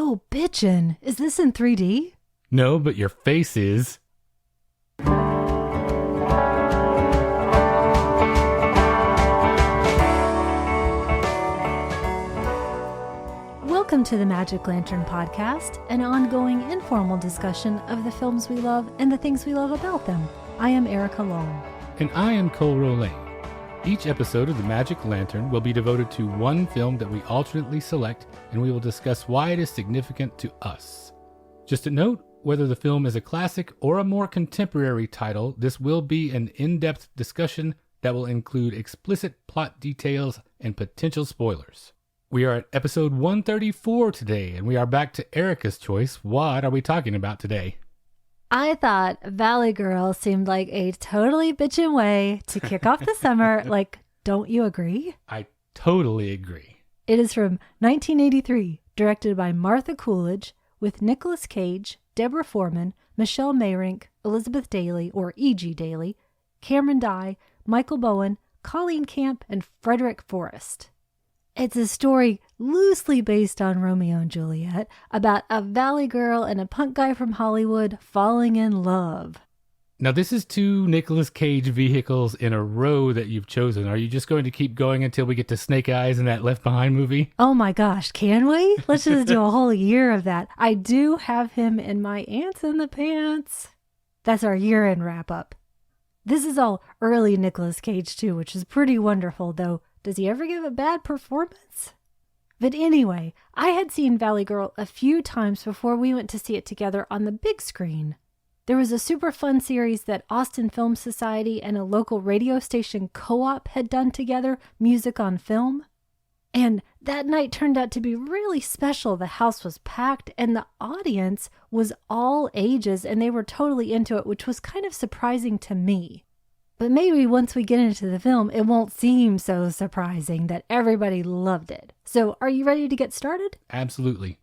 Whoa, bitchin'. Is this in 3D? No, but your face is. Welcome to the Magic Lantern Podcast, an ongoing informal discussion of the films we love and the things we love about them. I am Erica Long. And I am Cole Rolane. Each episode of the Magic Lantern will be devoted to one film that we alternately select, and we will discuss why it is significant to us. Just a note, whether the film is a classic or a more contemporary title, this will be an in-depth discussion that will include explicit plot details and potential spoilers. We are at episode 134 today, and we are back to Erica's choice. What are we talking about today? I thought Valley Girl seemed like a totally bitchin' way to kick off the summer. Like, don't you agree? I totally agree. It is from 1983, directed by Martha Coolidge, with Nicolas Cage, Deborah Foreman, Michelle Mayrink, Elizabeth Daily, or E.G. Daily, Cameron Dye, Michael Bowen, Colleen Camp, and Frederick Forrest. It's a story loosely based on Romeo and Juliet about a valley girl and a punk guy from Hollywood falling in love. Now, this is two Nicolas Cage vehicles in a row that you've chosen. Are you just going to keep going until we get to Snake Eyes in that Left Behind movie? Oh my gosh, can we? Let's just do a whole year of that. I do have him in my Ants in the Pants. That's our year-end wrap-up. This is all early Nicolas Cage too, which is pretty wonderful, though. Does he ever give a bad performance? But anyway, I had seen Valley Girl a few times before we went to see it together on the big screen. There was a super fun series that Austin Film Society and a local radio station co-op had done together, Music on Film. And that night turned out to be really special. The house was packed and the audience was all ages and they were totally into it, which was kind of surprising to me. But maybe once we get into the film, it won't seem so surprising that everybody loved it. So are you ready to get started? Absolutely.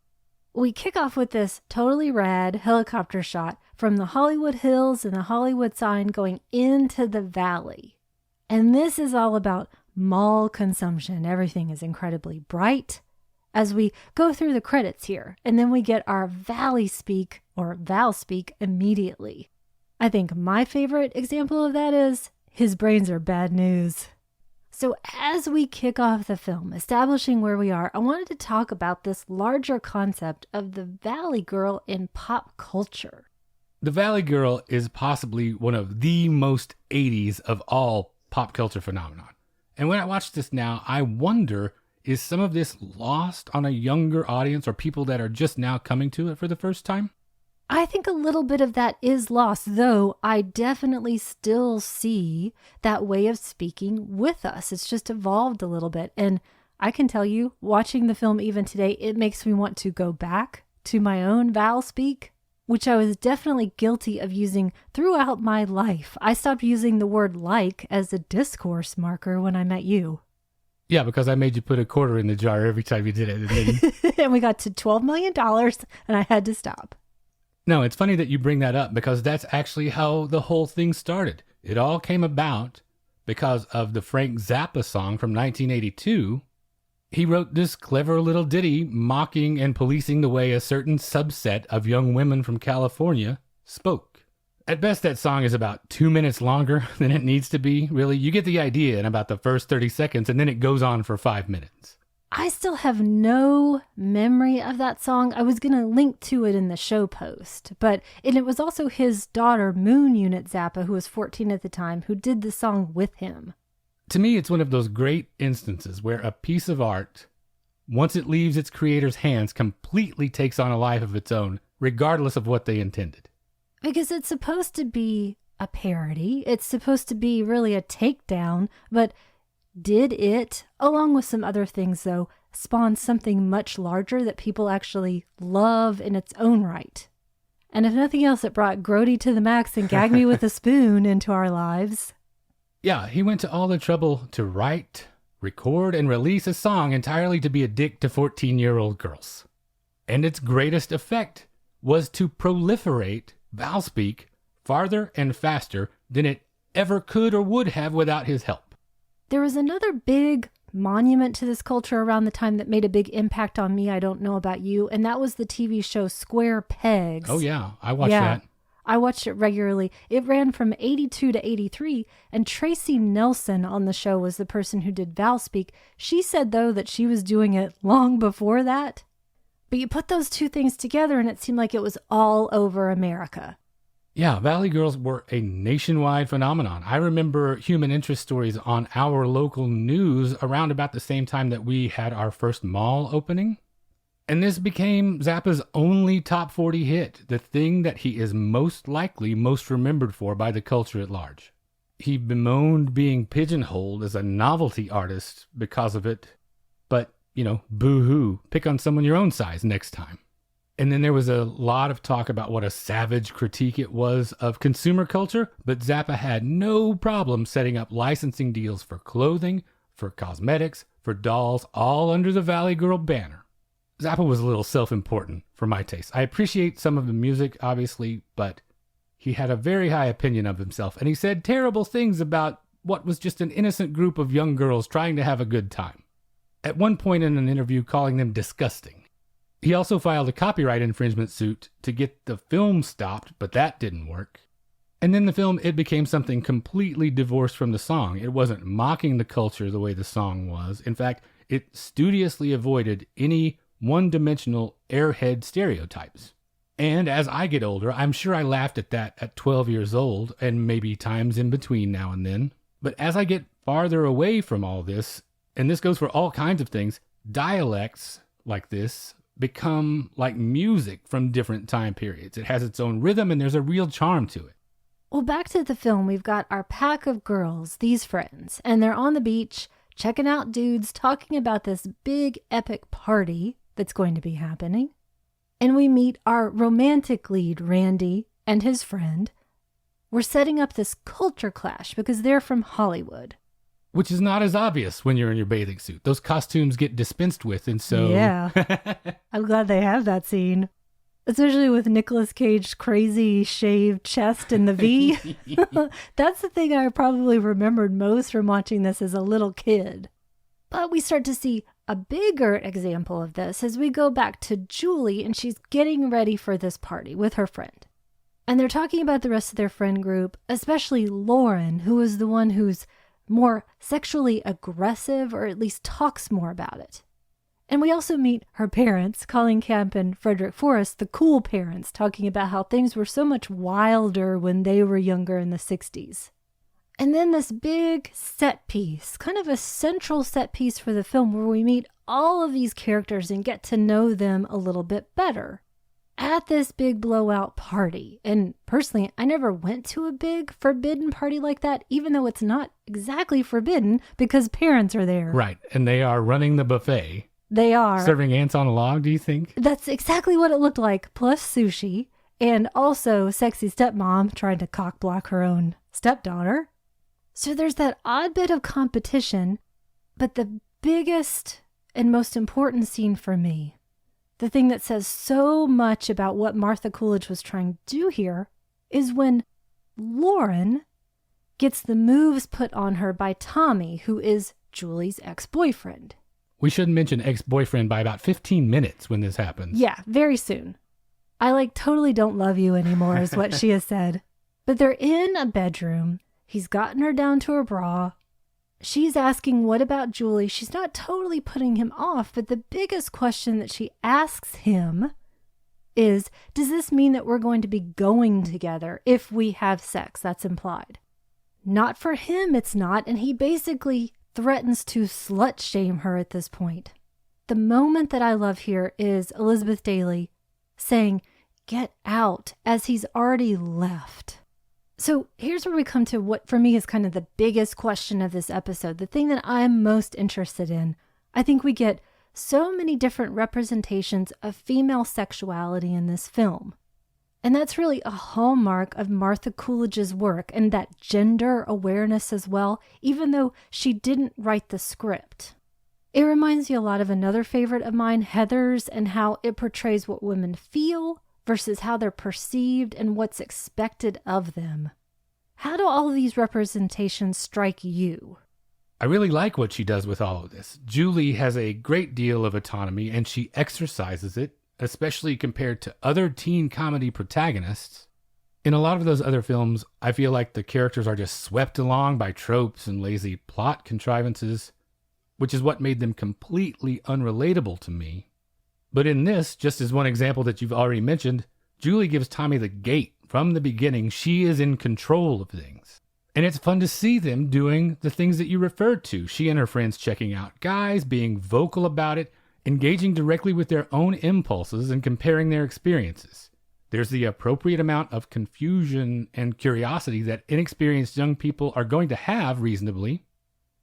We kick off with this totally rad helicopter shot from the Hollywood Hills and the Hollywood sign going into the valley. And this is all about mall consumption. Everything is incredibly bright as we go through the credits here. And then we get our valley speak or Val speak immediately. I think my favorite example of that is his brains are bad news. So as we kick off the film, establishing where we are, I wanted to talk about this larger concept of the Valley Girl in pop culture. The Valley Girl is possibly one of the most 80s of all pop culture phenomenon. And when I watch this now, I wonder, is some of this lost on a younger audience or people that are just now coming to it for the first time? I think a little bit of that is lost, though I definitely still see that way of speaking with us. It's just evolved a little bit. And I can tell you, watching the film even today, it makes me want to go back to my own Val speak, which I was definitely guilty of using throughout my life. I stopped using the word like as a discourse marker when I met you. Yeah, because I made you put a quarter in the jar every time you did it. And, then... and we got to $12 million and I had to stop. No, it's funny that you bring that up because that's actually how the whole thing started. It all came about because of the Frank Zappa song from 1982. He wrote this clever little ditty mocking and policing the way a certain subset of young women from California spoke. At best, that song is about 2 minutes longer than it needs to be, really. You get the idea in about the first 30 seconds, and then it goes on for 5 minutes. I still have no memory of that song. I was going to link to it in the show post, and it was also his daughter, Moon Unit Zappa, who was 14 at the time, who did the song with him. To me, it's one of those great instances where a piece of art, once it leaves its creator's hands, completely takes on a life of its own, regardless of what they intended. Because it's supposed to be a parody. It's supposed to be really a takedown, but did it, along with some other things though, spawn something much larger that people actually love in its own right? And if nothing else, it brought Grody to the max and Gag Me with a Spoon into our lives. Yeah, he went to all the trouble to write, record, and release a song entirely to be a dick to 14-year-old girls. And its greatest effect was to proliferate Valspeak farther and faster than it ever could or would have without his help. There was another big monument to this culture around the time that made a big impact on me. I don't know about you. And that was the TV show Square Pegs. Oh, yeah. I watched that. I watched it regularly. It ran from 82 to 83, and Tracy Nelson on the show was the person who did Valspeak. She said, though, that she was doing it long before that. But you put those two things together, and it seemed like it was all over America. Yeah, Valley Girls were a nationwide phenomenon. I remember human interest stories on our local news around about the same time that we had our first mall opening. And this became Zappa's only top 40 hit, the thing that he is most likely most remembered for by the culture at large. He bemoaned being pigeonholed as a novelty artist because of it, but, boo-hoo, pick on someone your own size next time. And then there was a lot of talk about what a savage critique it was of consumer culture, but Zappa had no problem setting up licensing deals for clothing, for cosmetics, for dolls, all under the Valley Girl banner. Zappa was a little self-important for my taste. I appreciate some of the music, obviously, but he had a very high opinion of himself, and he said terrible things about what was just an innocent group of young girls trying to have a good time. At one point in an interview, calling them disgusting. He also filed a copyright infringement suit to get the film stopped, but that didn't work. And then the film, it became something completely divorced from the song. It wasn't mocking the culture the way the song was. In fact, it studiously avoided any one-dimensional airhead stereotypes. And as I get older, I'm sure I laughed at that at 12 years old, and maybe times in between now and then. But as I get farther away from all this, and this goes for all kinds of things, dialects like this become like music from different time periods. It has its own rhythm, and there's a real charm to it. Well, back to the film, we've got our pack of girls, these friends, and they're on the beach checking out dudes, talking about this big epic party that's going to be happening. And we meet our romantic lead, Randy, and his friend. We're setting up this culture clash because they're from Hollywood. Which is not as obvious when you're in your bathing suit. Those costumes get dispensed with, and so... Yeah. I'm glad they have that scene. Especially with Nicolas Cage's crazy shaved chest in the V. That's the thing I probably remembered most from watching this as a little kid. But we start to see a bigger example of this as we go back to Julie, and she's getting ready for this party with her friend. And they're talking about the rest of their friend group, especially Lauren, who is the one who's more sexually aggressive, or at least talks more about it. And we also meet her parents, Colleen Camp and Frederick Forrest, the cool parents, talking about how things were so much wilder when they were younger in the 60s. And then this big set piece, kind of a central set piece for the film, where we meet all of these characters and get to know them a little bit better. At this big blowout party. And personally, I never went to a big forbidden party like that, even though it's not exactly forbidden because parents are there. Right. And they are running the buffet. They are. Serving ants on a log, do you think? That's exactly what it looked like, plus sushi. And also sexy stepmom trying to cock block her own stepdaughter. So there's that odd bit of competition. But the biggest and most important scene for me, the thing that says so much about what Martha Coolidge was trying to do here, is when Lauren gets the moves put on her by Tommy, who is Julie's ex-boyfriend. We should mention ex-boyfriend by about 15 minutes when this happens. Yeah, very soon. I totally don't love you anymore is what she has said. But they're in a bedroom. He's gotten her down to her bra. She's asking, what about Julie? She's not totally putting him off, but the biggest question that she asks him is, does this mean that we're going to be going together if we have sex? That's implied. Not for him, it's not, and he basically threatens to slut shame her at this point. The moment that I love here is Elizabeth Daily saying, get out, as he's already left. So here's where we come to what for me is kind of the biggest question of this episode, the thing that I'm most interested in. I think we get so many different representations of female sexuality in this film. And that's really a hallmark of Martha Coolidge's work, and that gender awareness as well, even though she didn't write the script. It reminds me a lot of another favorite of mine, Heather's, and how it portrays what women feel versus how they're perceived and what's expected of them. How do all of these representations strike you? I really like what she does with all of this. Julie has a great deal of autonomy, and she exercises it, especially compared to other teen comedy protagonists. In a lot of those other films, I feel like the characters are just swept along by tropes and lazy plot contrivances, which is what made them completely unrelatable to me. But in this, just as one example that you've already mentioned, Julie gives Tommy the gate. From the beginning, she is in control of things. And it's fun to see them doing the things that you referred to. She and her friends checking out guys, being vocal about it, engaging directly with their own impulses and comparing their experiences. There's the appropriate amount of confusion and curiosity that inexperienced young people are going to have reasonably.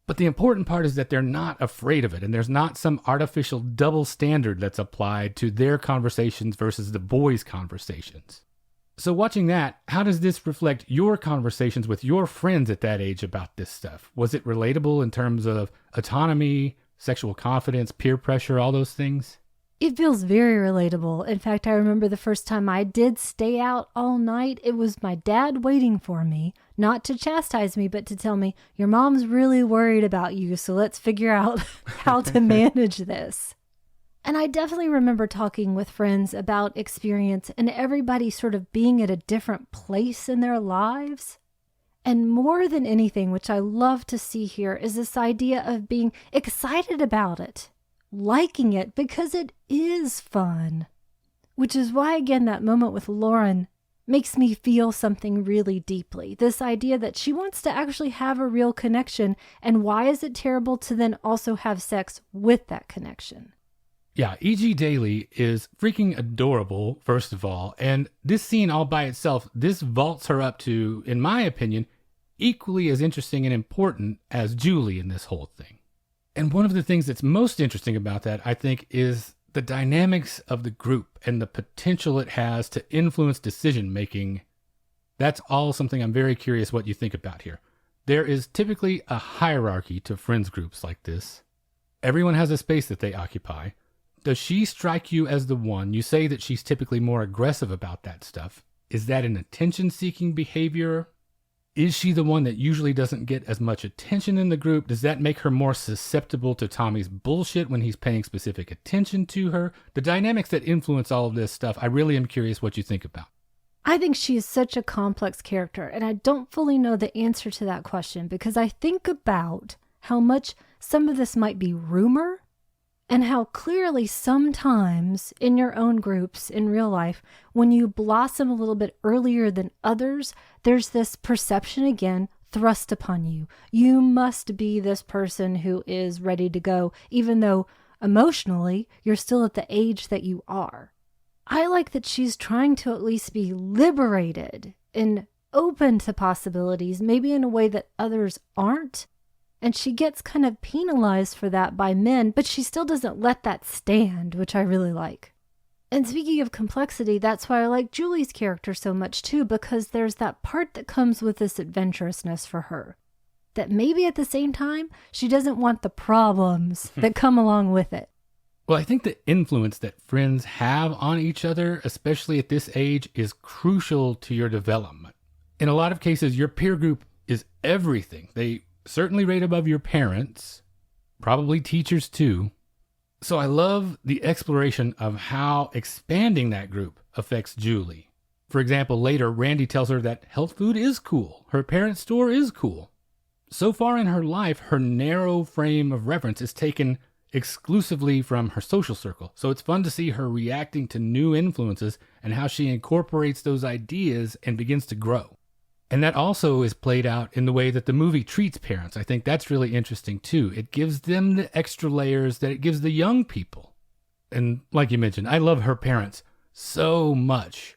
But the important part is that they're not afraid of it, and there's not some artificial double standard that's applied to their conversations versus the boys' conversations. So watching that, how does this reflect your conversations with your friends at that age about this stuff? Was it relatable in terms of autonomy, sexual confidence, peer pressure, all those things? It feels very relatable. In fact, I remember the first time I did stay out all night, it was my dad waiting for me, not to chastise me, but to tell me, your mom's really worried about you, so let's figure out how to manage this. And I definitely remember talking with friends about experience and everybody sort of being at a different place in their lives. And more than anything, which I love to see here, is this idea of being excited about it, liking it because it is fun. Which is why, again, that moment with Lauren makes me feel something really deeply. This idea that she wants to actually have a real connection, and why is it terrible to then also have sex with that connection? Yeah, E.G. Daily is freaking adorable, first of all, and this scene all by itself, this vaults her up to, in my opinion, equally as interesting and important as Julie in this whole thing. And one of the things that's most interesting about that, I think, is the dynamics of the group and the potential it has to influence decision-making. That's all something I'm very curious what you think about here. There is typically a hierarchy to friends groups like this. Everyone has a space that they occupy. Does she strike you as the one? You say that she's typically more aggressive about that stuff. Is that an attention-seeking behavior? Is she the one that usually doesn't get as much attention in the group? Does that make her more susceptible to Tommy's bullshit when he's paying specific attention to her? The dynamics that influence all of this stuff, I really am curious what you think about. I think she is such a complex character, and I don't fully know the answer to that question because I think about how much some of this might be rumor, and how clearly sometimes in your own groups in real life, when you blossom a little bit earlier than others, there's this perception again thrust upon you. You must be this person who is ready to go, even though emotionally you're still at the age that you are. I like that she's trying to at least be liberated and open to possibilities, maybe in a way that others aren't. And she gets kind of penalized for that by men, but she still doesn't let that stand, which I really like. And speaking of complexity, that's why I like Julie's character so much too, because there's that part that comes with this adventurousness for her. That maybe at the same time, she doesn't want the problems that come along with it. Well, I think the influence that friends have on each other, especially at this age, is crucial to your development. In a lot of cases, your peer group is everything. They certainly rate above your parents, probably teachers too. So I love the exploration of how expanding that group affects Julie. For example, later, Randy tells her that health food is cool. Her parents' store is cool. So far in her life, her narrow frame of reference is taken exclusively from her social circle. So it's fun to see her reacting to new influences and how she incorporates those ideas and begins to grow. And that also is played out in the way that the movie treats parents. I think that's really interesting too. It gives them the extra layers that it gives the young people. And like you mentioned, I love her parents so much.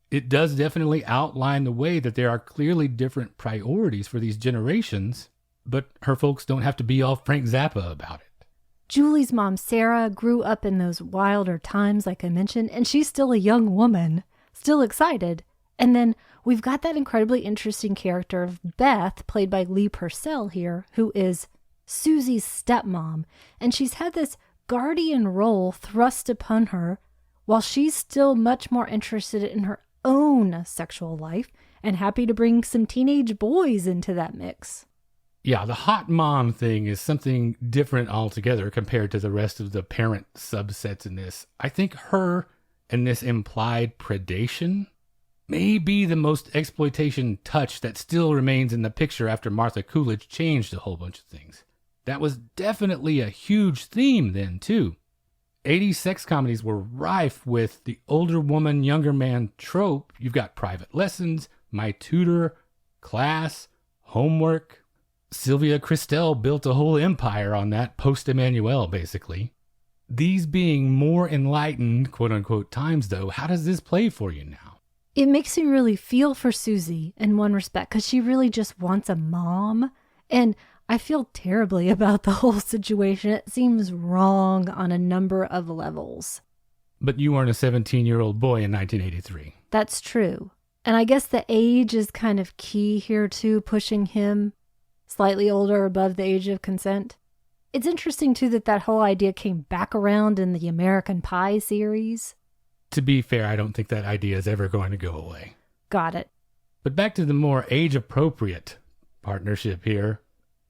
It does definitely outline the way that there are clearly different priorities for these generations, but her folks don't have to be all Frank Zappa about it. Julie's mom, Sarah, grew up in those wilder times, like I mentioned, and she's still a young woman, still excited. And then we've got that incredibly interesting character of Beth, played by Lee Purcell here, who is Susie's stepmom. And she's had this guardian role thrust upon her while she's still much more interested in her own sexual life and happy to bring some teenage boys into that mix. Yeah, the hot mom thing is something different altogether compared to the rest of the parent subsets in this. I think her and this implied predation may be the most exploitation touch that still remains in the picture after Martha Coolidge changed a whole bunch of things. That was definitely a huge theme then, too. 80s sex comedies were rife with the older woman, younger man trope. You've got Private Lessons, My Tutor, Class, Homework. Sylvia Christel built a whole empire on that post-Emmanuel, basically. These being more enlightened, quote-unquote, times, though, how does this play for you now? It makes me really feel for Susie in one respect, because she really just wants a mom. And I feel terribly about the whole situation. It seems wrong on a number of levels. But you weren't a 17-year-old boy in 1983. That's true. And I guess the age is kind of key here, too, pushing him slightly older, above the age of consent. It's interesting, too, that whole idea came back around in the American Pie series. To be fair, I don't think that idea is ever going to go away. Got it. But back to the more age-appropriate partnership here.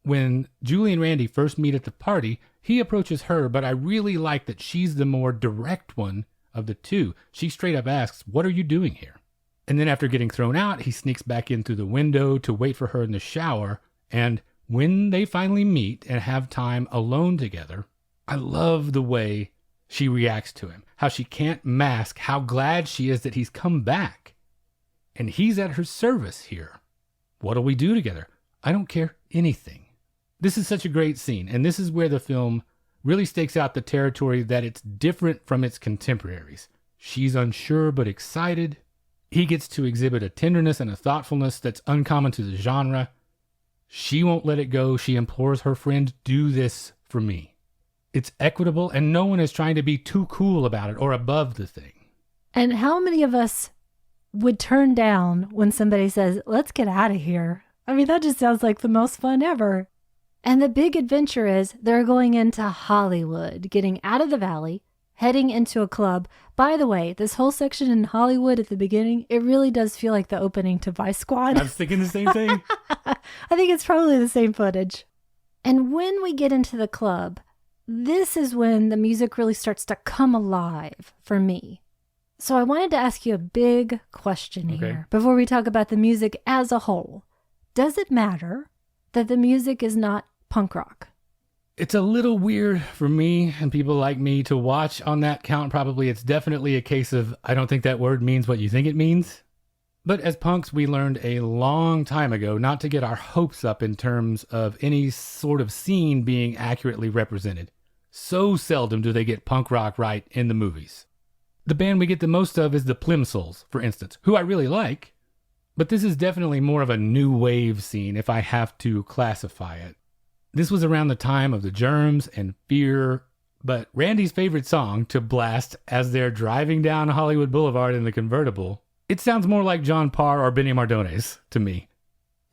When Julie and Randy first meet at the party, he approaches her, but I really like that she's the more direct one of the two. She straight up asks, "What are you doing here?" And then after getting thrown out, he sneaks back in through the window to wait for her in the shower. And when they finally meet and have time alone together, I love the way she reacts to him, how she can't mask how glad she is that he's come back. And he's at her service here. What'll we do together? I don't care anything. This is such a great scene, and this is where the film really stakes out the territory that it's different from its contemporaries. She's unsure but excited. He gets to exhibit a tenderness and a thoughtfulness that's uncommon to the genre. She won't let it go. She implores her friend, "Do this for me." It's equitable, and no one is trying to be too cool about it or above the thing. And how many of us would turn down when somebody says, "Let's get out of here"? I mean, that just sounds like the most fun ever. And the big adventure is they're going into Hollywood, getting out of the valley, heading into a club. By the way, this whole section in Hollywood at the beginning, it really does feel like the opening to Vice Squad. I was thinking the same thing. I think it's probably the same footage. And when we get into the club, this is when the music really starts to come alive for me. So I wanted to ask you a big question here before we talk about the music as a whole. Does it matter that the music is not punk rock? It's a little weird for me and people like me to watch on that count. Probably it's definitely a case of I don't think that word means what you think it means. But as punks, we learned a long time ago not to get our hopes up in terms of any sort of scene being accurately represented. So seldom do they get punk rock right in the movies. The band we get the most of is the Plimsolls, for instance, who I really like. But this is definitely more of a new wave scene if I have to classify it. This was around the time of the Germs and Fear, but Randy's favorite song to blast as they're driving down Hollywood Boulevard in the convertible, it sounds more like John Parr or Benny Mardones to me.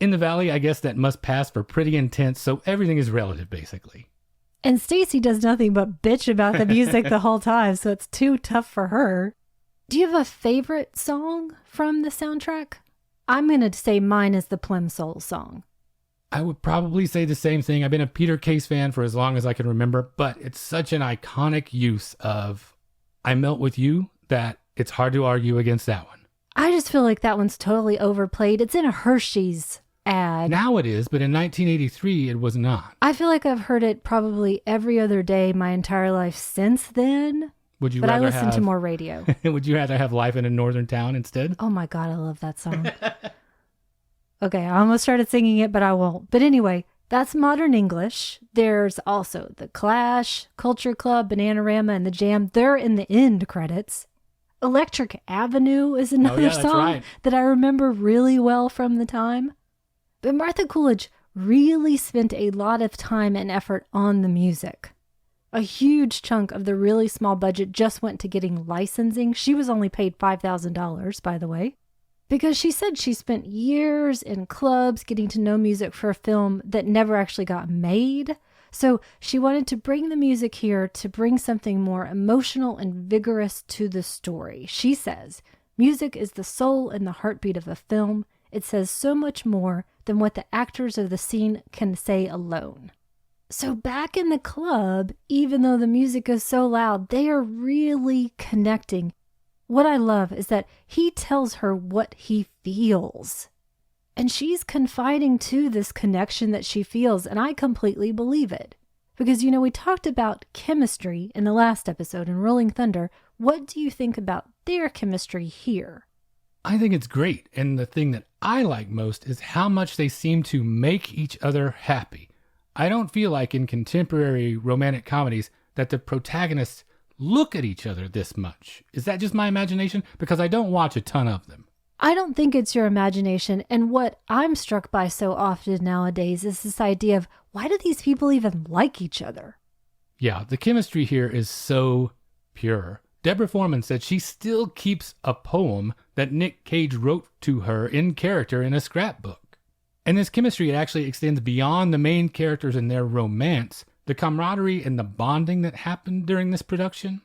In the Valley, I guess that must pass for pretty intense, so everything is relative, basically. And Stacy does nothing but bitch about the music the whole time, so it's too tough for her. Do you have a favorite song from the soundtrack? I'm going to say mine is the Plimsoll song. I would probably say the same thing. I've been a Peter Case fan for as long as I can remember, but it's such an iconic use of "I Melt With You" that it's hard to argue against that one. I just feel like that one's totally overplayed. It's in a Hershey's ad. Now it is, but in 1983, it was not. I feel like I've heard it probably every other day my entire life since then. Would you but rather I listen to more radio. Would you rather have Life in a Northern Town instead? Oh my God, I love that song. Okay, I almost started singing it, but I won't. But anyway, that's modern English. There's also The Clash, Culture Club, Bananarama, and The Jam. They're in the end credits. Electric Avenue is another song that I remember really well from the time. But Martha Coolidge really spent a lot of time and effort on the music. A huge chunk of the really small budget just went to getting licensing. She was only paid $5,000, by the way, because she said she spent years in clubs getting to know music for a film that never actually got made. So she wanted to bring the music here to bring something more emotional and vigorous to the story. She says, music is the soul and the heartbeat of a film. It says so much more than what the actors of the scene can say alone. So back in the club, even though the music is so loud, they are really connecting. What I love is that he tells her what he feels. And she's confiding to this connection that she feels, and I completely believe it. Because, we talked about chemistry in the last episode in Rolling Thunder. What do you think about their chemistry here? I think it's great, and the thing that I like most is how much they seem to make each other happy. I don't feel like in contemporary romantic comedies that the protagonists look at each other this much. Is that just my imagination? Because I don't watch a ton of them. I don't think it's your imagination. And what I'm struck by so often nowadays is this idea of, why do these people even like each other? Yeah, the chemistry here is so pure. Deborah Foreman said she still keeps a poem that Nick Cage wrote to her in character in a scrapbook. And this chemistry, it actually extends beyond the main characters and their romance, the camaraderie and the bonding that happened during this production.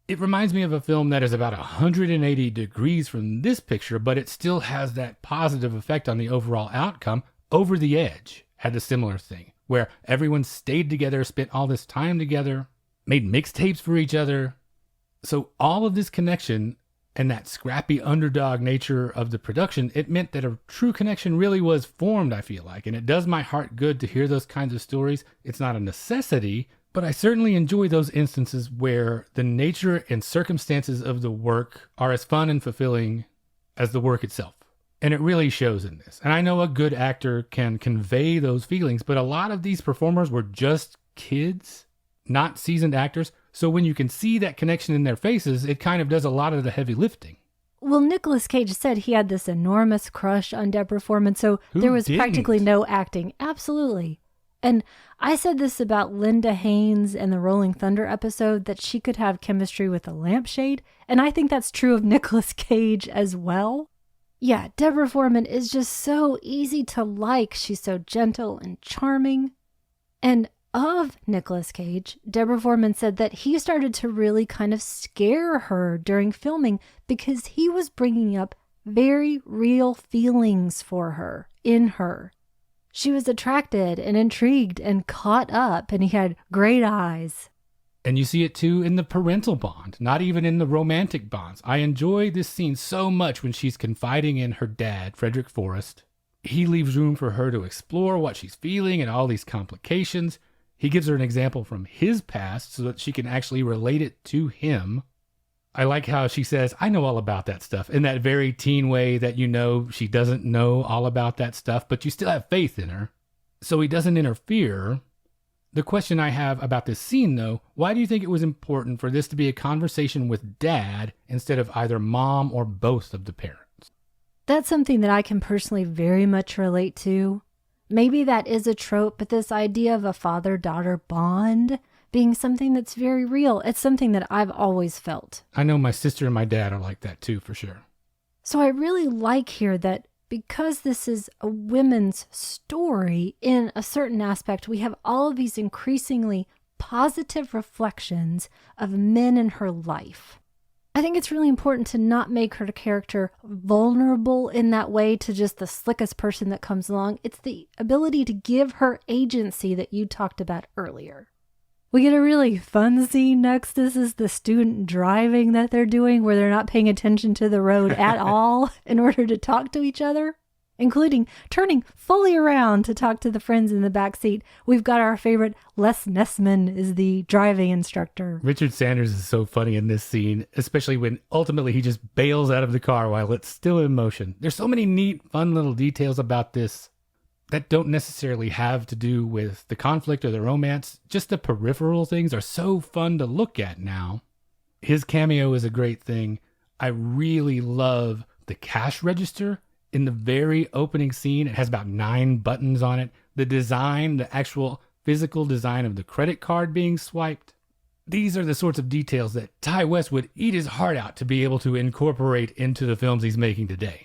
It reminds me of a film that is about 180 degrees from this picture, but it still has that positive effect on the overall outcome. Over the Edge had a similar thing, where everyone stayed together, spent all this time together, made mixtapes for each other. So all of this connection and that scrappy underdog nature of the production, it meant that a true connection really was formed, I feel like. And it does my heart good to hear those kinds of stories. It's not a necessity, but I certainly enjoy those instances where the nature and circumstances of the work are as fun and fulfilling as the work itself. And it really shows in this. And I know a good actor can convey those feelings, but a lot of these performers were just kids, not seasoned actors. So when you can see that connection in their faces, it kind of does a lot of the heavy lifting. Well, Nicolas Cage said he had this enormous crush on Deborah Foreman, so there was practically no acting. Absolutely. And I said this about Linda Haynes in the Rolling Thunder episode, that she could have chemistry with a lampshade, and I think that's true of Nicolas Cage as well. Yeah, Deborah Foreman is just so easy to like. She's so gentle and charming. And of Nicolas Cage, Deborah Foreman said that he started to really kind of scare her during filming because he was bringing up very real feelings for her, in her. She was attracted and intrigued and caught up, and he had great eyes. And you see it too in the parental bond, not even in the romantic bonds. I enjoy this scene so much when she's confiding in her dad, Frederick Forrest. He leaves room for her to explore what she's feeling and all these complications. He gives her an example from his past so that she can actually relate it to him. I like how she says, I know all about that stuff, in that very teen way that she doesn't know all about that stuff, but you still have faith in her. So he doesn't interfere. The question I have about this scene, though, why do you think it was important for this to be a conversation with Dad instead of either Mom or both of the parents? That's something that I can personally very much relate to. Maybe that is a trope, but this idea of a father-daughter bond being something that's very real, it's something that I've always felt. I know my sister and my dad are like that too, for sure. So I really like here that because this is a women's story in a certain aspect, we have all of these increasingly positive reflections of men in her life. I think it's really important to not make her character vulnerable in that way to just the slickest person that comes along. It's the ability to give her agency that you talked about earlier. We get a really fun scene next. This is the student driving that they're doing where they're not paying attention to the road at all in order to talk to each other, including turning fully around to talk to the friends in the back seat. We've got our favorite Les Nessman is the driving instructor. Richard Sanders is so funny in this scene, especially when ultimately he just bails out of the car while it's still in motion. There's so many neat, fun little details about this that don't necessarily have to do with the conflict or the romance. Just the peripheral things are so fun to look at now. His cameo is a great thing. I really love the cash register in the very opening scene. It has about 9 buttons on it. The design, the actual physical design of the credit card being swiped. These are the sorts of details that Ty West would eat his heart out to be able to incorporate into the films he's making today.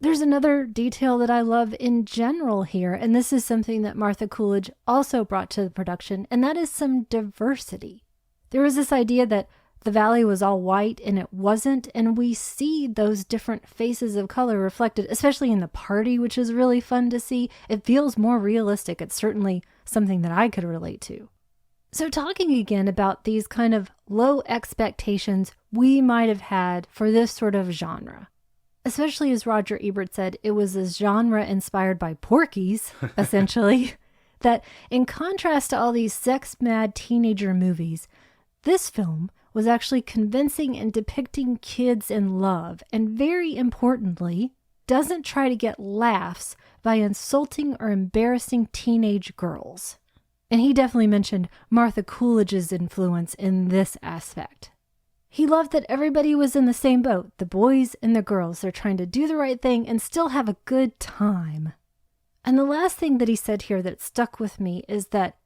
There's another detail that I love in general here, and this is something that Martha Coolidge also brought to the production, and that is some diversity. There was this idea that the valley was all white and it wasn't, and we see those different faces of color reflected, especially in the party, which is really fun to see. It feels more realistic. It's certainly something that I could relate to. So talking again about these kind of low expectations we might have had for this sort of genre. Especially as Roger Ebert said, it was a genre inspired by Porky's, essentially, that in contrast to all these sex-mad teenager movies, this film was actually convincing in depicting kids in love, and very importantly, doesn't try to get laughs by insulting or embarrassing teenage girls. And he definitely mentioned Martha Coolidge's influence in this aspect. He loved that everybody was in the same boat, the boys and the girls. They're trying to do the right thing and still have a good time. And the last thing that he said here that stuck with me is that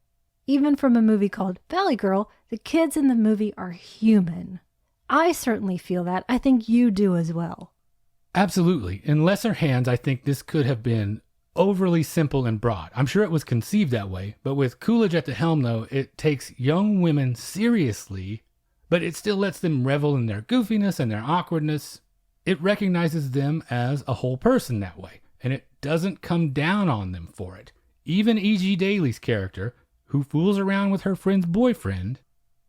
even from a movie called Valley Girl, the kids in the movie are human. I certainly feel that. I think you do as well. Absolutely. In lesser hands, I think this could have been overly simple and broad. I'm sure it was conceived that way, but with Coolidge at the helm, though, it takes young women seriously, but it still lets them revel in their goofiness and their awkwardness. It recognizes them as a whole person that way, and it doesn't come down on them for it. Even E.G. Daly's character, who fools around with her friend's boyfriend,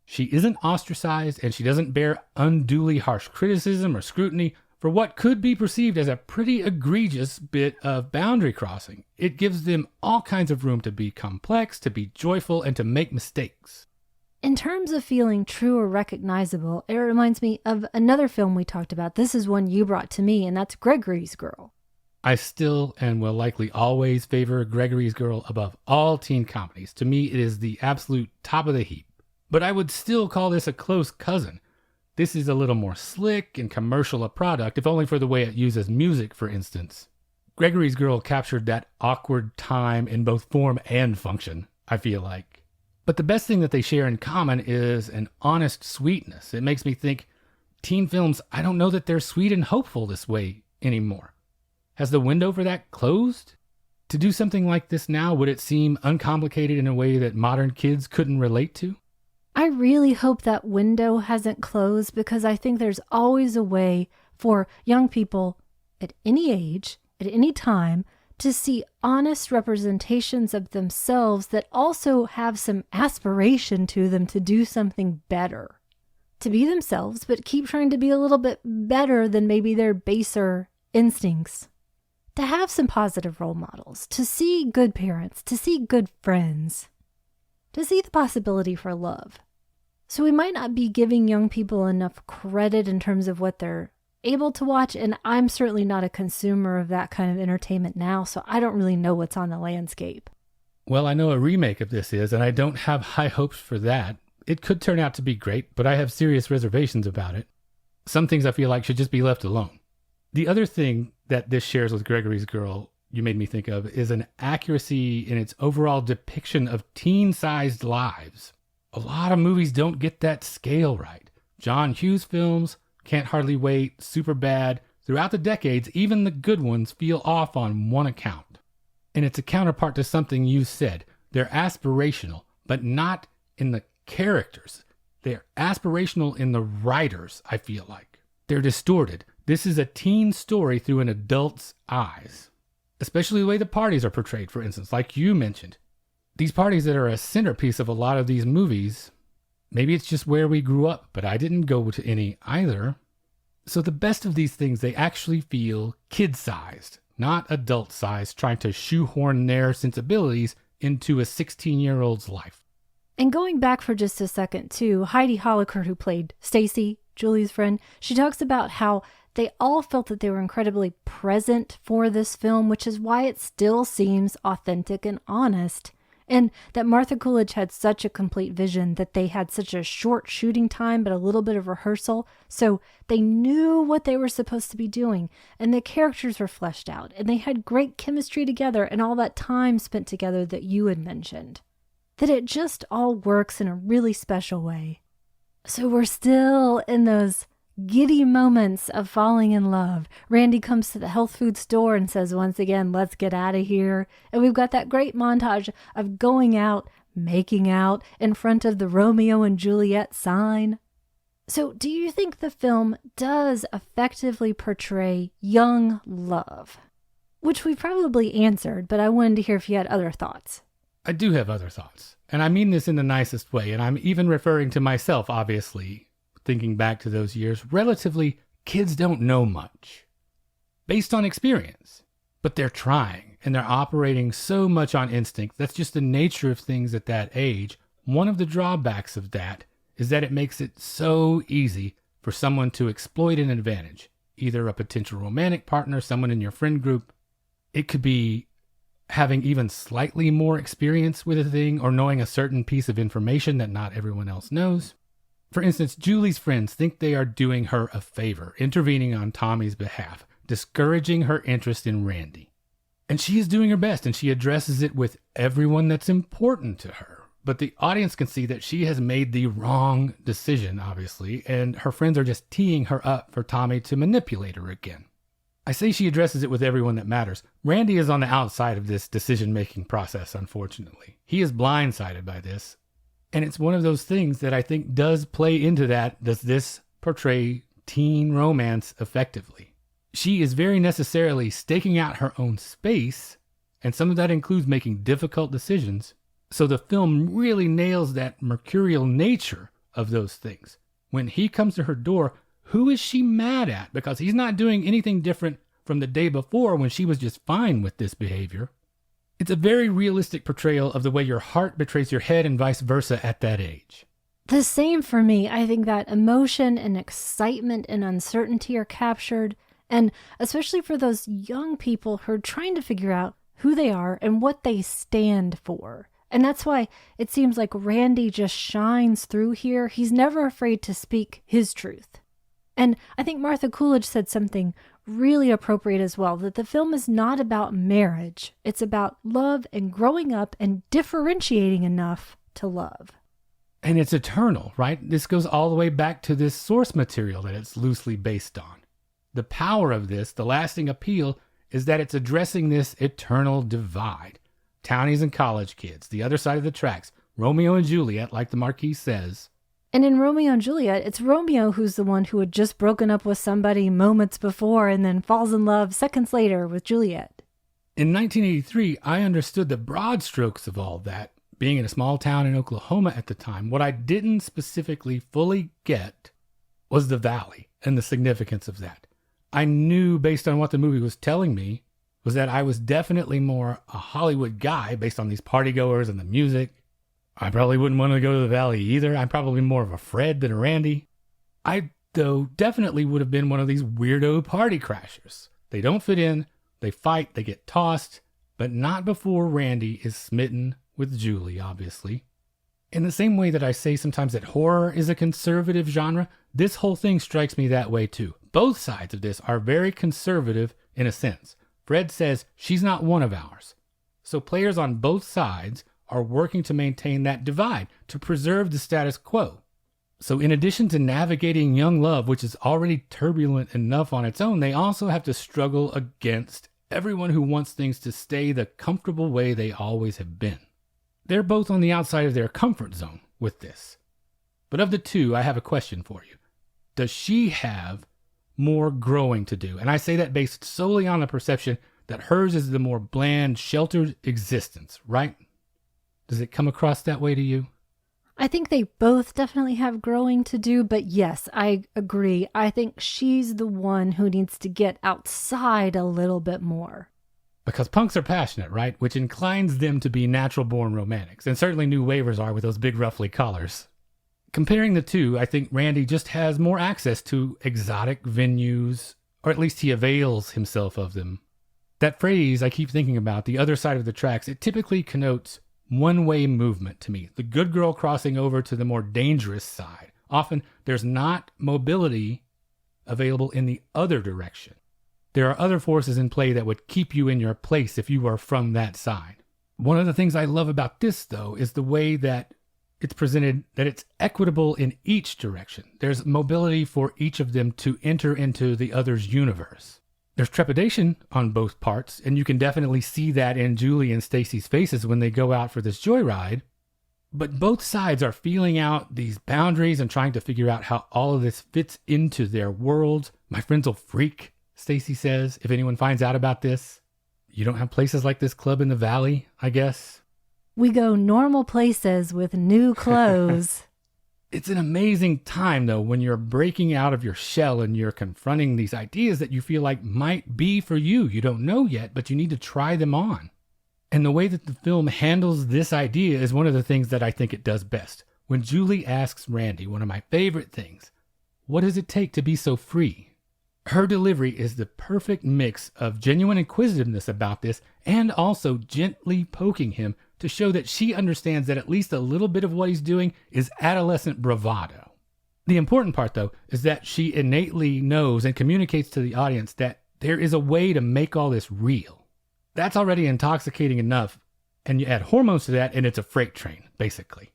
she isn't ostracized and she doesn't bear unduly harsh criticism or scrutiny for what could be perceived as a pretty egregious bit of boundary crossing. It gives them all kinds of room to be complex, to be joyful, and to make mistakes. In terms of feeling true or recognizable, it reminds me of another film we talked about. This is one you brought to me, and that's Gregory's Girl. I still and will likely always favor Gregory's Girl above all teen comedies. To me, it is the absolute top of the heap. But I would still call this a close cousin. This is a little more slick and commercial a product, if only for the way it uses music, for instance. Gregory's Girl captured that awkward time in both form and function, I feel like. But the best thing that they share in common is an honest sweetness. It makes me think, teen films, I don't know that they're sweet and hopeful this way anymore. Has the window for that closed? To do something like this now, would it seem uncomplicated in a way that modern kids couldn't relate to? I really hope that window hasn't closed, because I think there's always a way for young people at any age, at any time, to see honest representations of themselves that also have some aspiration to them to do something better. To be themselves, but keep trying to be a little bit better than maybe their baser instincts. To have some positive role models, to see good parents, to see good friends, to see the possibility for love. So we might not be giving young people enough credit in terms of what they're able to watch, and I'm certainly not a consumer of that kind of entertainment now, so I don't really know what's on the landscape. Well, I know a remake of this is, and I don't have high hopes for that. It could turn out to be great, but I have serious reservations about it. Some things I feel like should just be left alone. The other thing that this shares with Gregory's Girl, you made me think of, is an accuracy in its overall depiction of teen-sized lives. A lot of movies don't get that scale right. John Hughes films, Can't Hardly Wait, Superbad, throughout the decades, even the good ones feel off on one account. And it's a counterpart to something you said. They're aspirational, but not in the characters. They're aspirational in the writers, I feel like. They're distorted. This is a teen story through an adult's eyes. Especially the way the parties are portrayed, for instance, like you mentioned. These parties that are a centerpiece of a lot of these movies, maybe it's just where we grew up, but I didn't go to any either. So the best of these things, they actually feel kid-sized, not adult-sized, trying to shoehorn their sensibilities into a 16-year-old's life. And going back for just a second, too, Heidi Holliker, who played Stacy, Julie's friend, she talks about how they all felt that they were incredibly present for this film, which is why it still seems authentic and honest. And that Martha Coolidge had such a complete vision, that they had such a short shooting time, but a little bit of rehearsal. So they knew what they were supposed to be doing, and the characters were fleshed out, and they had great chemistry together, and all that time spent together that you had mentioned. That it just all works in a really special way. So we're still in those giddy moments of falling in love. Randy comes to the health food store and says once again, let's get out of here. And we've got that great montage of going out, making out in front of the Romeo and Juliet sign. So, do you think the film does effectively portray young love? Which we probably answered, but I wanted to hear if you had other thoughts. I do have other thoughts, and I mean this in the nicest way, and I'm even referring to myself, obviously, thinking back to those years. Relatively, kids don't know much, based on experience, but they're trying, and they're operating so much on instinct. That's just the nature of things at that age. One of the drawbacks of that is that it makes it so easy for someone to exploit an advantage, either a potential romantic partner, someone in your friend group. It could be having even slightly more experience with a thing or knowing a certain piece of information that not everyone else knows. For instance, Julie's friends think they are doing her a favor, intervening on Tommy's behalf, discouraging her interest in Randy. And she is doing her best, and she addresses it with everyone that's important to her. But the audience can see that she has made the wrong decision, obviously, and her friends are just teeing her up for Tommy to manipulate her again. I say she addresses it with everyone that matters. Randy is on the outside of this decision-making process, unfortunately. He is blindsided by this, and it's one of those things that I think does play into that. Does this portray teen romance effectively? She is very necessarily staking out her own space, and some of that includes making difficult decisions. So the film really nails that mercurial nature of those things. When he comes to her door, who is she mad at? Because he's not doing anything different from the day before when she was just fine with this behavior. It's a very realistic portrayal of the way your heart betrays your head and vice versa at that age. The same for me. I think that emotion and excitement and uncertainty are captured, and especially for those young people who are trying to figure out who they are and what they stand for. And that's why it seems like Randy just shines through here. He's never afraid to speak his truth. And I think Martha Coolidge said something really appropriate as well, that the film is not about marriage. It's about love and growing up and differentiating enough to love. And it's eternal, right? This goes all the way back to this source material that it's loosely based on. The power of this, the lasting appeal, is that it's addressing this eternal divide. Townies and college kids, the other side of the tracks, Romeo and Juliet, like the Marquis says. And in Romeo and Juliet, it's Romeo who's the one who had just broken up with somebody moments before and then falls in love seconds later with Juliet. In 1983, I understood the broad strokes of all that, being in a small town in Oklahoma at the time. What I didn't specifically fully get was the valley and the significance of that. I knew, based on what the movie was telling me, was that I was definitely more a Hollywood guy based on these partygoers and the music. I probably wouldn't want to go to the valley either. I'm probably more of a Fred than a Randy. I, though, definitely would have been one of these weirdo party crashers. They don't fit in, they fight, they get tossed, but not before Randy is smitten with Julie, obviously. In the same way that I say sometimes that horror is a conservative genre, this whole thing strikes me that way too. Both sides of this are very conservative in a sense. Fred says she's not one of ours. So players on both sides are working to maintain that divide, to preserve the status quo. So in addition to navigating young love, which is already turbulent enough on its own, they also have to struggle against everyone who wants things to stay the comfortable way they always have been. They're both on the outside of their comfort zone with this. But of the two, I have a question for you. Does she have more growing to do? And I say that based solely on the perception that hers is the more bland, sheltered existence, right? Does it come across that way to you? I think they both definitely have growing to do, but yes, I agree. I think she's the one who needs to get outside a little bit more. Because punks are passionate, right? Which inclines them to be natural-born romantics, and certainly new wavers are with those big ruffly collars. Comparing the two, I think Randy just has more access to exotic venues, or at least he avails himself of them. That phrase I keep thinking about, the other side of the tracks, it typically connotes one-way movement to me. The good girl crossing over to the more dangerous side. Often there's not mobility available in the other direction. There are other forces in play that would keep you in your place if you are from that side. One of the things I love about this, though, is the way that it's presented, that it's equitable in each direction. There's mobility for each of them to enter into the other's universe. There's trepidation on both parts, and you can definitely see that in Julie and Stacy's faces when they go out for this joyride. But both sides are feeling out these boundaries and trying to figure out how all of this fits into their worlds. My friends will freak, Stacy says, if anyone finds out about this. You don't have places like this club in the valley, I guess. We go normal places with new clothes. It's an amazing time, though, when you're breaking out of your shell and you're confronting these ideas that you feel like might be for you. You don't know yet, but you need to try them on. And the way that the film handles this idea is one of the things that I think it does best. When Julie asks Randy, one of my favorite things, what does it take to be so free? Her delivery is the perfect mix of genuine inquisitiveness about this and also gently poking him to show that she understands that at least a little bit of what he's doing is adolescent bravado. The important part, though, is that she innately knows and communicates to the audience that there is a way to make all this real. That's already intoxicating enough, and you add hormones to that, and it's a freight train, basically.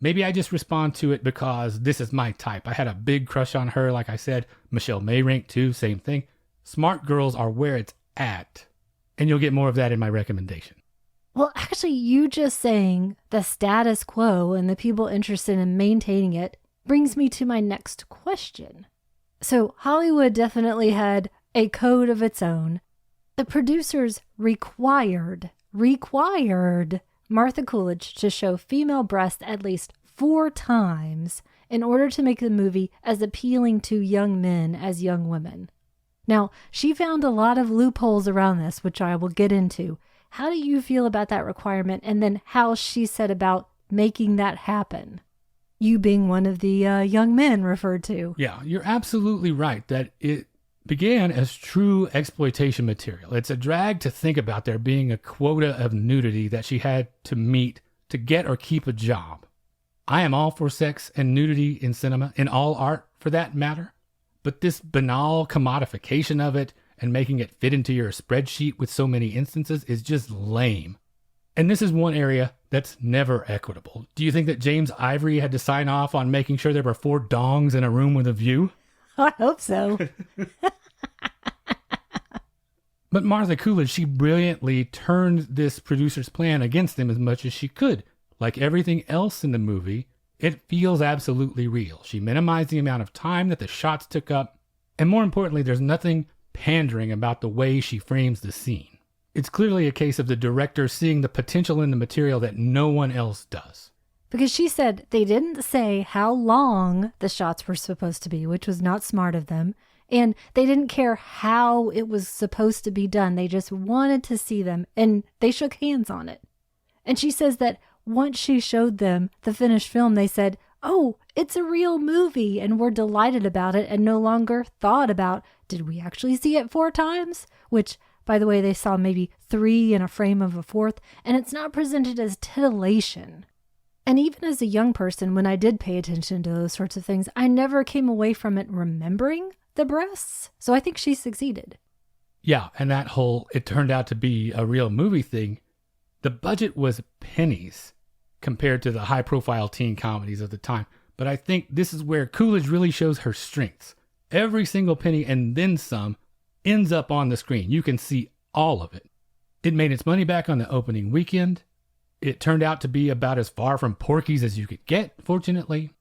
Maybe I just respond to it because this is my type. I had a big crush on her, like I said. Michelle Mayrank, too, same thing. Smart girls are where it's at, and you'll get more of that in my recommendation. Well, actually, you just saying the status quo and the people interested in maintaining it brings me to my next question. So Hollywood definitely had a code of its own. The producers required Martha Coolidge to show female breasts at least 4 times in order to make the movie as appealing to young men as young women. Now, she found a lot of loopholes around this, which I will get into. How do you feel about that requirement, and then how she said about making that happen? You being one of the young men referred to. Yeah, you're absolutely right that it began as true exploitation material. It's a drag to think about there being a quota of nudity that she had to meet to get or keep a job. I am all for sex and nudity in cinema, in all art for that matter, but this banal commodification of it and making it fit into your spreadsheet with so many instances is just lame. And this is one area that's never equitable. Do you think that James Ivory had to sign off on making sure there were 4 dongs in a room with a view? I hope so. But Martha Coolidge, she brilliantly turned this producer's plan against them as much as she could. Like everything else in the movie, it feels absolutely real. She minimized the amount of time that the shots took up. And more importantly, there's nothing pandering about the way she frames the scene. It's clearly a case of the director seeing the potential in the material that no one else does. Because she said they didn't say how long the shots were supposed to be, which was not smart of them. And they didn't care how it was supposed to be done. They just wanted to see them, and they shook hands on it. And she says that once she showed them the finished film, they said, oh, it's a real movie, and were delighted about it and no longer thought about, did we actually see it 4 times? Which, by the way, they saw maybe 3 in a frame of a 4th, and it's not presented as titillation. And even as a young person, when I did pay attention to those sorts of things, I never came away from it remembering the breasts. So I think she succeeded. Yeah, and that whole it turned out to be a real movie thing, the budget was pennies compared to the high-profile teen comedies of the time. But I think this is where Coolidge really shows her strengths. Every single penny and then some ends up on the screen. You can see all of it. It made its money back on the opening weekend. It turned out to be about as far from Porky's as you could get, fortunately.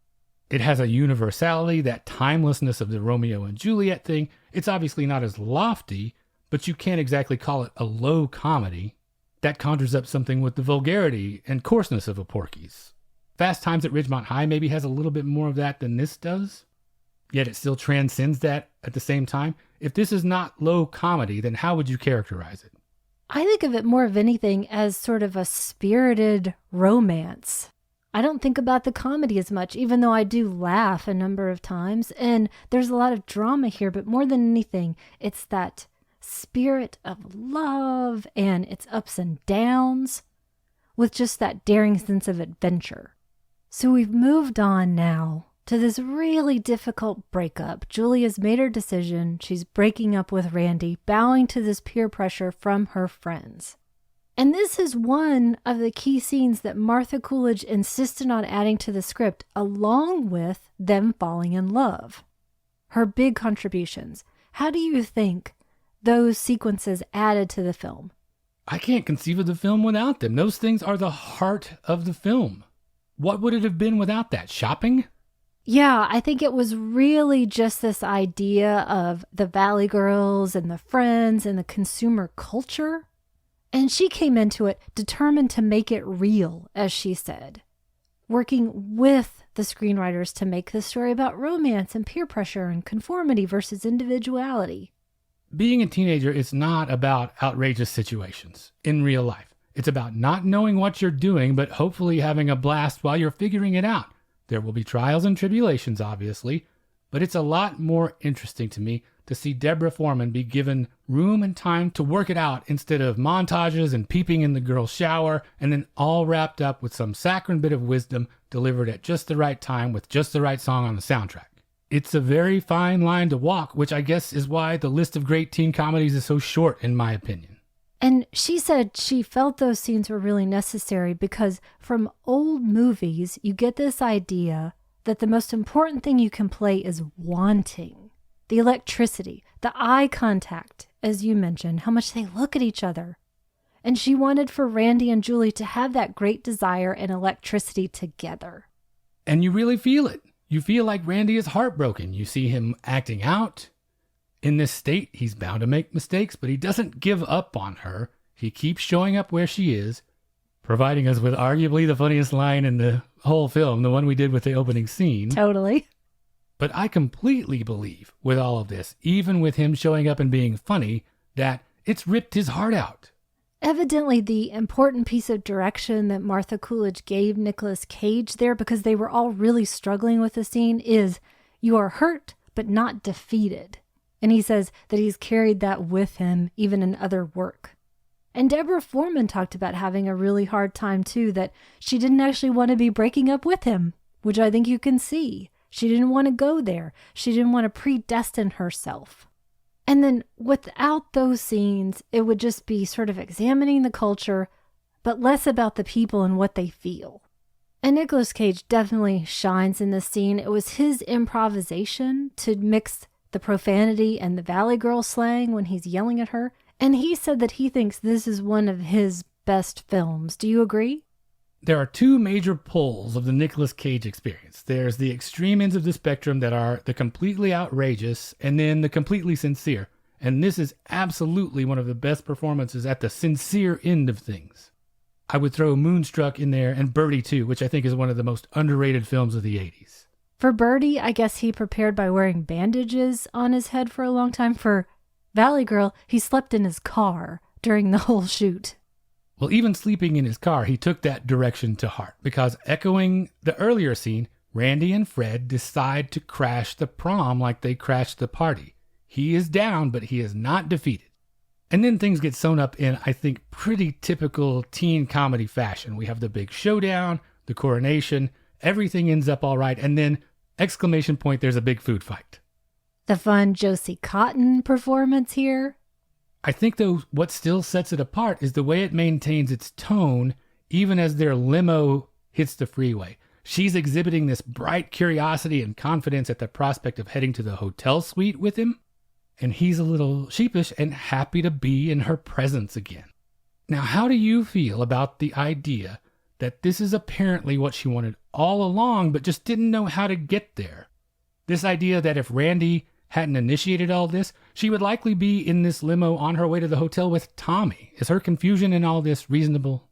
It has a universality, that timelessness of the Romeo and Juliet thing. It's obviously not as lofty, but you can't exactly call it a low comedy. That conjures up something with the vulgarity and coarseness of a Porky's. Fast Times at Ridgemont High maybe has a little bit more of that than this does, yet it still transcends that at the same time. If this is not low comedy, then how would you characterize it? I think of it more of anything as sort of a spirited romance. I don't think about the comedy as much, even though I do laugh a number of times, and there's a lot of drama here, but more than anything, it's that spirit of love and its ups and downs with just that daring sense of adventure. So we've moved on now to this really difficult breakup. Julia's made her decision. She's breaking up with Randy, bowing to this peer pressure from her friends. And this is one of the key scenes that Martha Coolidge insisted on adding to the script, along with them falling in love. Her big contributions. How do you think those sequences added to the film? I can't conceive of the film without them. Those things are the heart of the film. What would it have been without that? Shopping? Yeah, I think it was really just this idea of the Valley Girls and the friends and the consumer culture. And she came into it determined to make it real, as she said, working with the screenwriters to make the story about romance and peer pressure and conformity versus individuality. Being a teenager is not about outrageous situations in real life. It's about not knowing what you're doing, but hopefully having a blast while you're figuring it out. There will be trials and tribulations, obviously, but it's a lot more interesting to me to see Deborah Foreman be given room and time to work it out instead of montages and peeping in the girl's shower and then all wrapped up with some saccharine bit of wisdom delivered at just the right time with just the right song on the soundtrack. It's a very fine line to walk, which I guess is why the list of great teen comedies is so short, in my opinion. And she said she felt those scenes were really necessary because from old movies, you get this idea that the most important thing you can play is wanting. The electricity, the eye contact, as you mentioned, how much they look at each other. And she wanted for Randy and Julie to have that great desire and electricity together. And you really feel it. You feel like Randy is heartbroken. You see him acting out. In this state, he's bound to make mistakes, but he doesn't give up on her. He keeps showing up where she is, providing us with arguably the funniest line in the whole film, the one we did with the opening scene. Totally. But I completely believe, with all of this, even with him showing up and being funny, that it's ripped his heart out. Evidently, the important piece of direction that Martha Coolidge gave Nicolas Cage there, because they were all really struggling with the scene, is you are hurt but not defeated. And he says that he's carried that with him even in other work. And Deborah Foreman talked about having a really hard time too, that she didn't actually want to be breaking up with him, which I think you can see. She didn't want to go there. She didn't want to predestine herself. And then without those scenes, it would just be sort of examining the culture, but less about the people and what they feel. And Nicolas Cage definitely shines in this scene. It was his improvisation to mix the profanity and the Valley Girl slang when he's yelling at her. And he said that he thinks this is one of his best films. Do you agree? There are two major poles of the Nicolas Cage experience. There's the extreme ends of the spectrum that are the completely outrageous and then the completely sincere. And this is absolutely one of the best performances at the sincere end of things. I would throw Moonstruck in there and Birdie too, which I think is one of the most underrated films of the 80s. For Birdie, I guess he prepared by wearing bandages on his head for a long time. For Valley Girl, he slept in his car during the whole shoot. Well, even sleeping in his car, he took that direction to heart, because echoing the earlier scene, Randy and Fred decide to crash the prom like they crashed the party. He is down, but he is not defeated. And then things get sewn up in, I think, pretty typical teen comedy fashion. We have the big showdown, the coronation, everything ends up all right, and then, exclamation point, there's a big food fight. The fun Josie Cotton performance here. I think, though, what still sets it apart is the way it maintains its tone even as their limo hits the freeway. She's exhibiting this bright curiosity and confidence at the prospect of heading to the hotel suite with him, and he's a little sheepish and happy to be in her presence again. Now, how do you feel about the idea that this is apparently what she wanted all along, but just didn't know how to get there? This idea that if Randy hadn't initiated all this, she would likely be in this limo on her way to the hotel with Tommy. Is her confusion in all this reasonable?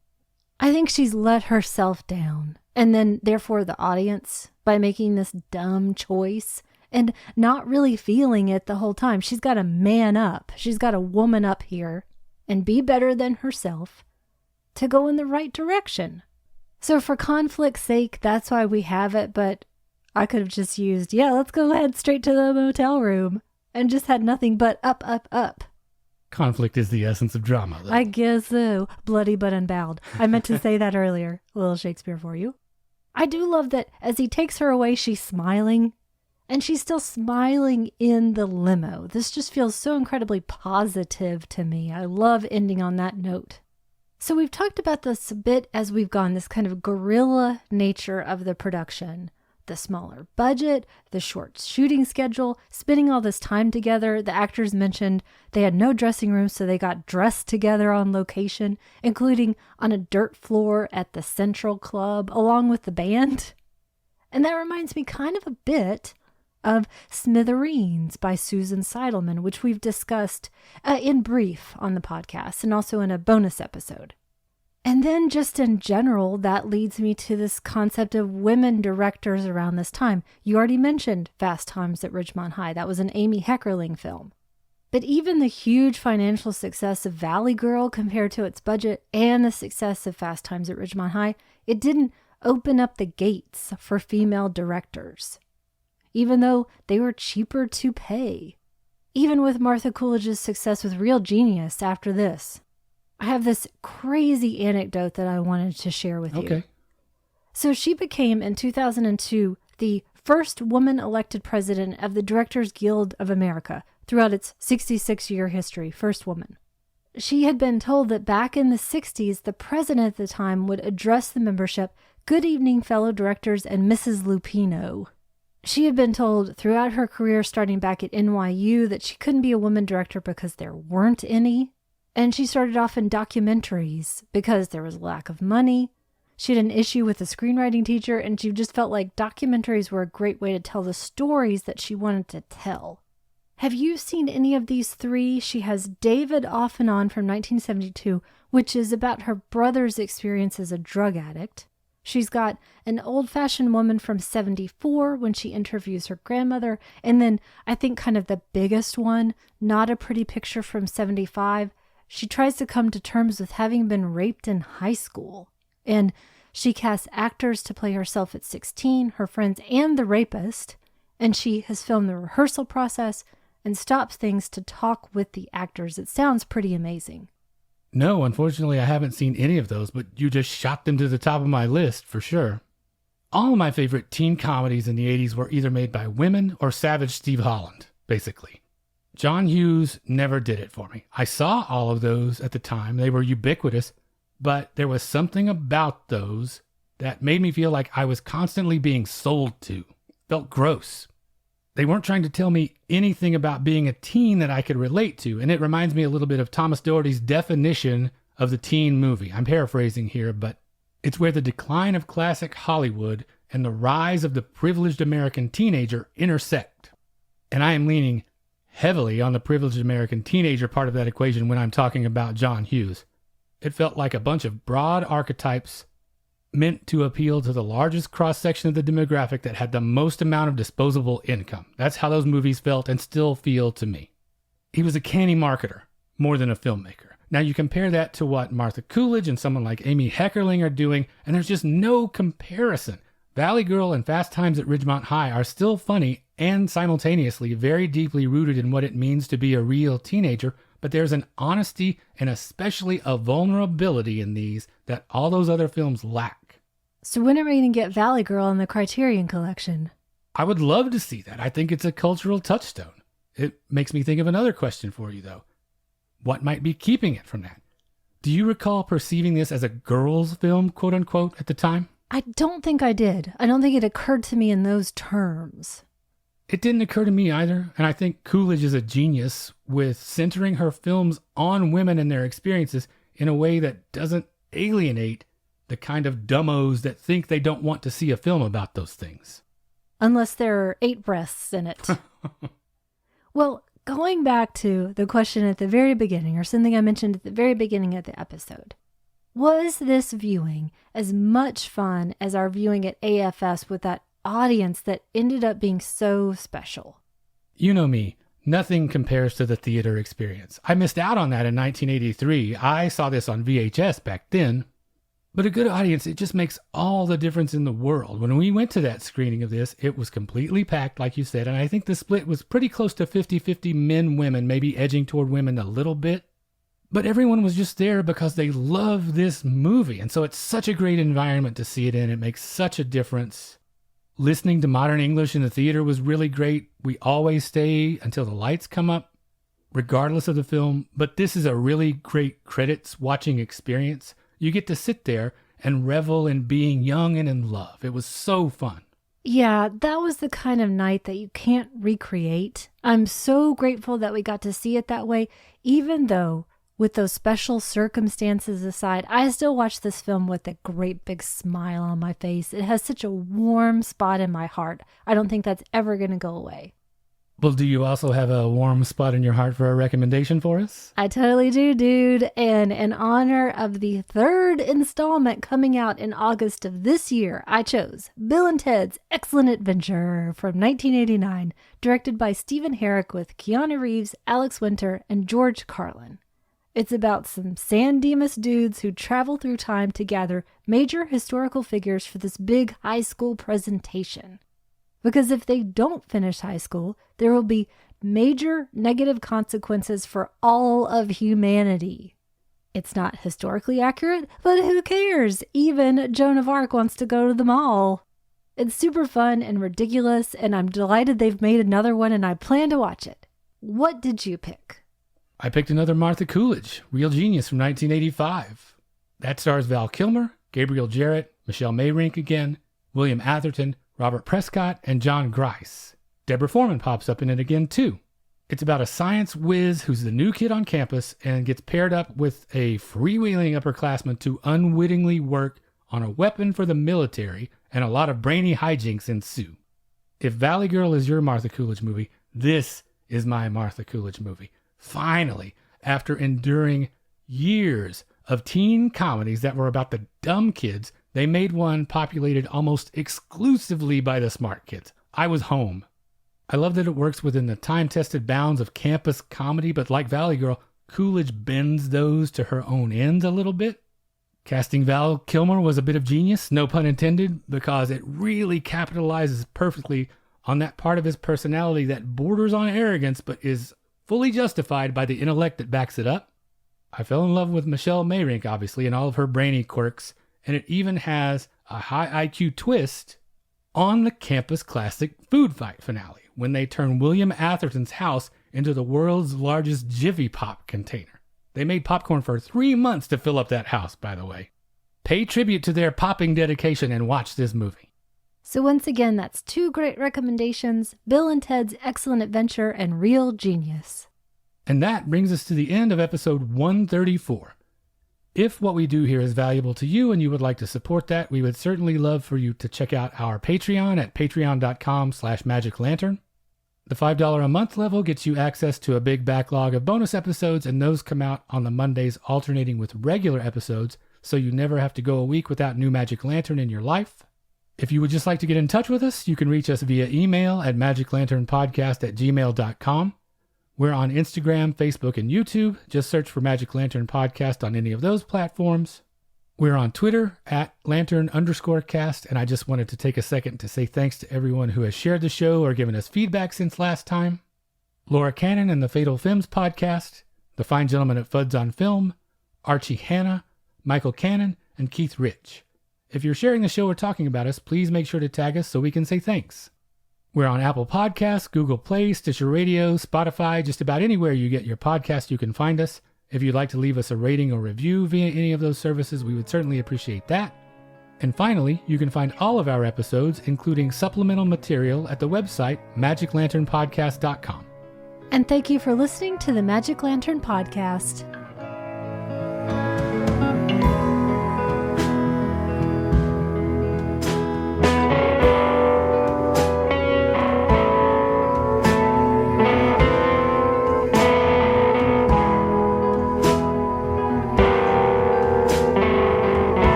I think she's let herself down, and then therefore the audience, by making this dumb choice and not really feeling it the whole time. She's got to man up. She's got to woman up here and be better than herself to go in the right direction. So for conflict's sake, that's why we have it, but I could have just used, let's go ahead straight to the motel room and just had nothing but up, up, up. Conflict is the essence of drama, though. I guess so. Bloody but unbowed. I meant to say that earlier. A little Shakespeare for you. I do love that as he takes her away, she's smiling. And she's still smiling in the limo. This just feels so incredibly positive to me. I love ending on that note. So we've talked about this a bit as we've gone, this kind of guerrilla nature of the production. the smaller budget, the short shooting schedule, spending all this time together. The actors mentioned they had no dressing room, so they got dressed together on location, including on a dirt floor at the Central Club, along with the band. And that reminds me kind of a bit of Smithereens by Susan Seidelman, which we've discussed in brief on the podcast and also in a bonus episode. And then just in general, that leads me to this concept of women directors around this time. You already mentioned Fast Times at Ridgemont High. That was an Amy Heckerling film. But even the huge financial success of Valley Girl compared to its budget and the success of Fast Times at Ridgemont High, it didn't open up the gates for female directors, even though they were cheaper to pay. Even with Martha Coolidge's success with Real Genius after this. I have this crazy anecdote that I wanted to share with you. So she became, in 2002, the first woman elected president of the Directors Guild of America throughout its 66-year history, first woman. She had been told that back in the 60s, the president at the time would address the membership, "Good evening, fellow directors and Mrs. Lupino." She had been told throughout her career, starting back at NYU, that she couldn't be a woman director because there weren't any. And she started off in documentaries because there was a lack of money. She had an issue with a screenwriting teacher, and she just felt like documentaries were a great way to tell the stories that she wanted to tell. Have you seen any of these three? She has David Off and On from 1972, which is about her brother's experience as a drug addict. She's got An Old-Fashioned Woman from 74 when she interviews her grandmother. And then I think kind of the biggest one, Not a Pretty Picture from 75. She tries to come to terms with having been raped in high school. And she casts actors to play herself at 16, her friends, and the rapist. And she has filmed the rehearsal process and stops things to talk with the actors. It sounds pretty amazing. No, unfortunately, I haven't seen any of those, but you just shot them to the top of my list for sure. All of my favorite teen comedies in the 80s were either made by women or Savage Steve Holland, basically. John Hughes never did it for me. I saw all of those at the time. They were ubiquitous, but there was something about those that made me feel like I was constantly being sold to. Felt gross. They weren't trying to tell me anything about being a teen that I could relate to, and it reminds me a little bit of Thomas Doherty's definition of the teen movie. I'm paraphrasing here, but it's where the decline of classic Hollywood and the rise of the privileged American teenager intersect. And I am leaning heavily on the privileged American teenager part of that equation when I'm talking about John Hughes. It felt like a bunch of broad archetypes meant to appeal to the largest cross-section of the demographic that had the most amount of disposable income. That's how those movies felt and still feel to me. He was a canny marketer more than a filmmaker. Now you compare that to what Martha Coolidge and someone like Amy Heckerling are doing, and there's just no comparison. Valley Girl and Fast Times at Ridgemont High are still funny and simultaneously very deeply rooted in what it means to be a real teenager, but there's an honesty and especially a vulnerability in these that all those other films lack. So when are we going to get Valley Girl in the Criterion Collection? I would love to see that. I think it's a cultural touchstone. It makes me think of another question for you, though. What might be keeping it from that? Do you recall perceiving this as a girls' film, quote unquote, at the time? I don't think I did. I don't think it occurred to me in those terms. It didn't occur to me either, and I think Coolidge is a genius with centering her films on women and their experiences in a way that doesn't alienate the kind of dumbos that think they don't want to see a film about those things. Unless there are 8 breasts in it. Well, going back to the question at the very beginning, or something I mentioned at the very beginning of the episode, was this viewing as much fun as our viewing at AFS with that audience that ended up being so special? You know me, nothing compares to the theater experience. I missed out on that in 1983. I saw this on VHS back then. But a good audience, it just makes all the difference in the world. When we went to that screening of this, it was completely packed, like you said, and I think the split was pretty close to 50-50 men, women, maybe edging toward women a little bit. But everyone was just there because they love this movie, and so it's such a great environment to see it in. It makes such a difference. Listening to modern English in the theater was really great. We always stay until the lights come up, regardless of the film. But this is a really great credits watching experience. You get to sit there and revel in being young and in love. It was so fun. Yeah, that was the kind of night that you can't recreate. I'm so grateful that we got to see it that way, even though, with those special circumstances aside, I still watch this film with a great big smile on my face. It has such a warm spot in my heart. I don't think that's ever going to go away. Well, do you also have a warm spot in your heart for a recommendation for us? I totally do, dude. And in honor of the third installment coming out in August of this year, I chose Bill and Ted's Excellent Adventure from 1989, directed by Stephen Herrick with Keanu Reeves, Alex Winter, and George Carlin. It's about some San Dimas dudes who travel through time to gather major historical figures for this big high school presentation. Because if they don't finish high school, there will be major negative consequences for all of humanity. It's not historically accurate, but who cares? Even Joan of Arc wants to go to the mall. It's super fun and ridiculous, and I'm delighted they've made another one, and I plan to watch it. What did you pick? I picked another Martha Coolidge, Real Genius from 1985. That stars Val Kilmer, Gabriel Jarrett, Michelle Mayrink again, William Atherton, Robert Prescott, and John Grice. Deborah Foreman pops up in it again, too. It's about a science whiz who's the new kid on campus and gets paired up with a freewheeling upperclassman to unwittingly work on a weapon for the military, and a lot of brainy hijinks ensue. If Valley Girl is your Martha Coolidge movie, this is my Martha Coolidge movie. Finally, after enduring years of teen comedies that were about the dumb kids, they made one populated almost exclusively by the smart kids. I was home. I love that it works within the time-tested bounds of campus comedy, but like Valley Girl, Coolidge bends those to her own ends a little bit. Casting Val Kilmer was a bit of genius, no pun intended, because it really capitalizes perfectly on that part of his personality that borders on arrogance, but is fully justified by the intellect that backs it up. I fell in love with Michelle Mayrink, obviously, and all of her brainy quirks. And it even has a high IQ twist on the campus classic food fight finale when they turn William Atherton's house into the world's largest Jiffy Pop container. They made popcorn for 3 months to fill up that house, by the way. Pay tribute to their popping dedication and watch this movie. So once again, that's two great recommendations, Bill and Ted's Excellent Adventure and Real Genius. And that brings us to the end of episode 134. If what we do here is valuable to you and you would like to support that, we would certainly love for you to check out our Patreon at patreon.com/magiclantern. The $5 a month level gets you access to a big backlog of bonus episodes, and those come out on the Mondays alternating with regular episodes, so you never have to go a week without new Magic Lantern in your life. If you would just like to get in touch with us, you can reach us via email at magiclanternpodcast@gmail.com. We're on Instagram, Facebook, and YouTube. Just search for Magic Lantern Podcast on any of those platforms. We're on Twitter at Lantern_cast, and I just wanted to take a second to say thanks to everyone who has shared the show or given us feedback since last time. Laura Cannon and the Fatal Films Podcast, the fine gentleman at Fuds on Film, Archie Hanna, Michael Cannon, and Keith Rich. If you're sharing the show or talking about us, please make sure to tag us so we can say thanks. We're on Apple Podcasts, Google Play, Stitcher Radio, Spotify, just about anywhere you get your podcast, you can find us. If you'd like to leave us a rating or review via any of those services, we would certainly appreciate that. And finally, you can find all of our episodes, including supplemental material, at the website magiclanternpodcast.com. And thank you for listening to the Magic Lantern Podcast.